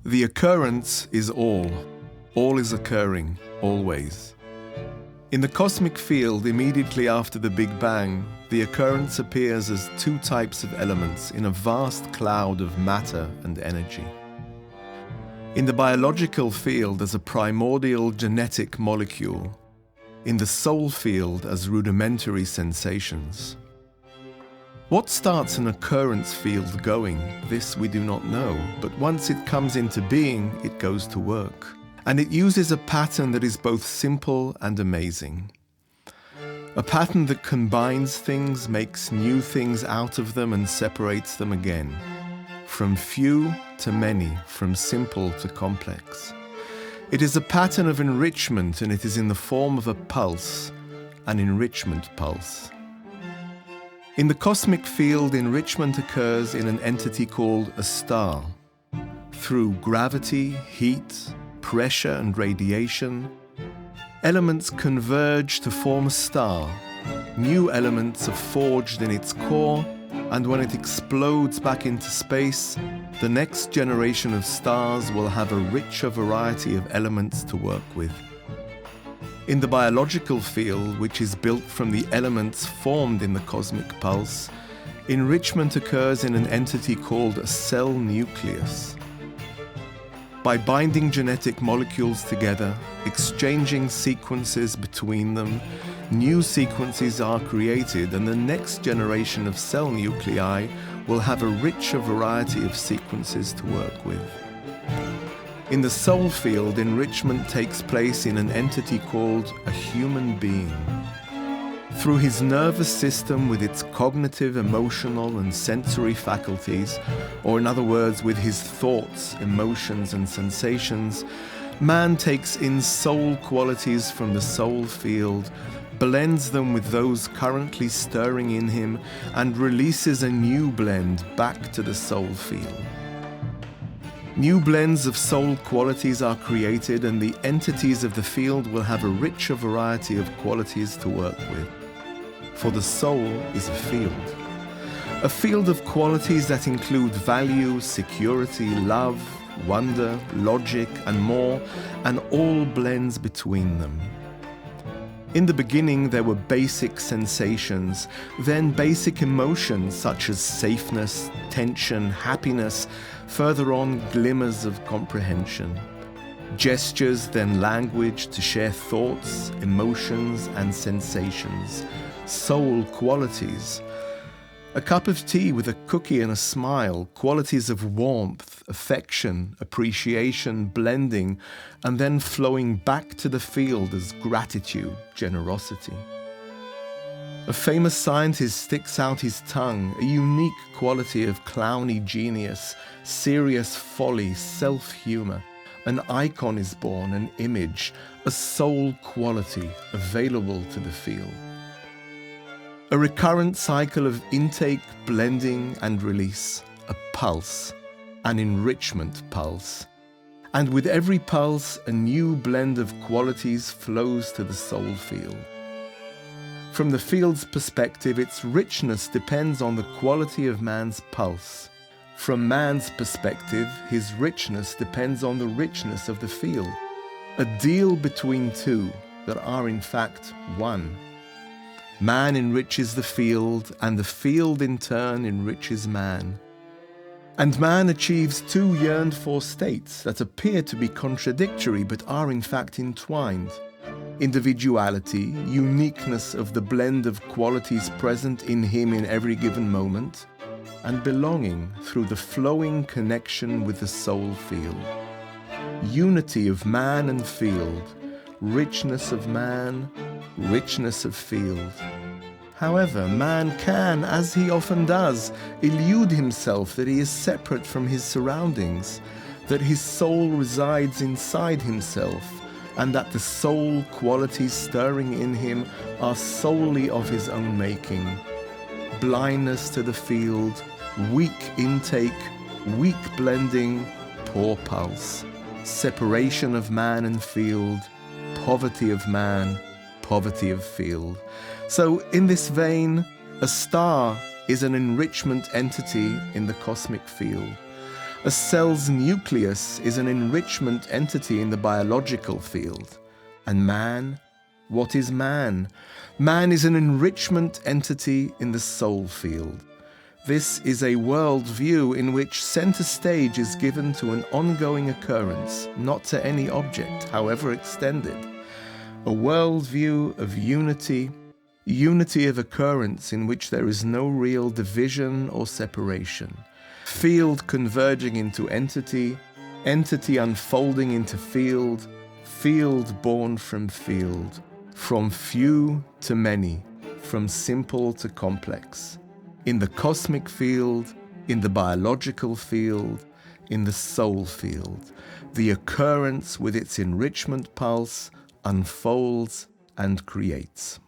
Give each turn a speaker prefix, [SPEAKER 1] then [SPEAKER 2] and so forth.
[SPEAKER 1] The occurrence is all. All is occurring, always. In the cosmic field, immediately after the Big Bang, the occurrence appears as two types of elements in a vast cloud of matter and energy. In the biological field as a primordial genetic molecule, in the soul field as rudimentary sensations. What starts an occurrence field going, this we do not know, but once it comes into being, it goes to work. And it uses a pattern that is both simple and amazing. A pattern that combines things, makes new things out of them and separates them again. From few to many, from simple to complex. It is a pattern of enrichment, and it is in the form of a pulse, an enrichment pulse. In the cosmic field, enrichment occurs in an entity called a star. Through gravity, heat, pressure and radiation, elements converge to form a star. New elements are forged in its core, and when it explodes back into space, the next generation of stars will have a richer variety of elements to work with. In the biological field, which is built from the elements formed in the cosmic pulse, enrichment occurs in an entity called a cell nucleus. By binding genetic molecules together, exchanging sequences between them, new sequences are created, and the next generation of cell nuclei will have a richer variety of sequences to work with. In the soul field, enrichment takes place in an entity called a human being. Through his nervous system with its cognitive, emotional and sensory faculties, or in other words, with his thoughts, emotions and sensations, man takes in soul qualities from the soul field, blends them with those currently stirring in him, and releases a new blend back to the soul field. New blends of soul qualities are created, and the entities of the field will have a richer variety of qualities to work with. For the soul is a field of qualities that include value, security, love, wonder, logic, and more, and all blends between them. In the beginning, there were basic sensations, then basic emotions such as safeness, tension, happiness, further on glimmers of comprehension. Gestures, then language to share thoughts, emotions, and sensations. Soul qualities. A cup of tea with a cookie and a smile, qualities of warmth, affection, appreciation, blending, and then flowing back to the field as gratitude, generosity. A famous scientist sticks out his tongue, a unique quality of clowny genius, serious folly, self-humor. An icon is born, an image, a soul quality available to the field. A recurrent cycle of intake, blending and release, a pulse, an enrichment pulse. And with every pulse, a new blend of qualities flows to the soul field. From the field's perspective, its richness depends on the quality of man's pulse. From man's perspective, his richness depends on the richness of the field. A deal between two that are in fact one. Man enriches the field, and the field in turn enriches man. And man achieves two yearned-for states that appear to be contradictory but are in fact entwined. Individuality, uniqueness of the blend of qualities present in him in every given moment, and belonging through the flowing connection with the soul field. Unity of man and field, richness of man, richness of field. However, man can, as he often does, elude himself that he is separate from his surroundings, that his soul resides inside himself, and that the soul qualities stirring in him are solely of his own making. Blindness to the field, weak intake, weak blending, poor pulse, separation of man and field, poverty of man, poverty of field. So in this vein, a star is an enrichment entity in the cosmic field. A cell's nucleus is an enrichment entity in the biological field. And man? What is man? Man is an enrichment entity in the soul field. This is a world-view in which center stage is given to an ongoing occurrence, not to any object, however extended. A world-view of unity of occurrence in which there is no real division or separation. Field converging into entity, entity unfolding into field, field born from field, from few to many, from simple to complex. In the cosmic field, in the biological field, in the soul field, the occurrence with its enrichment pulse unfolds and creates.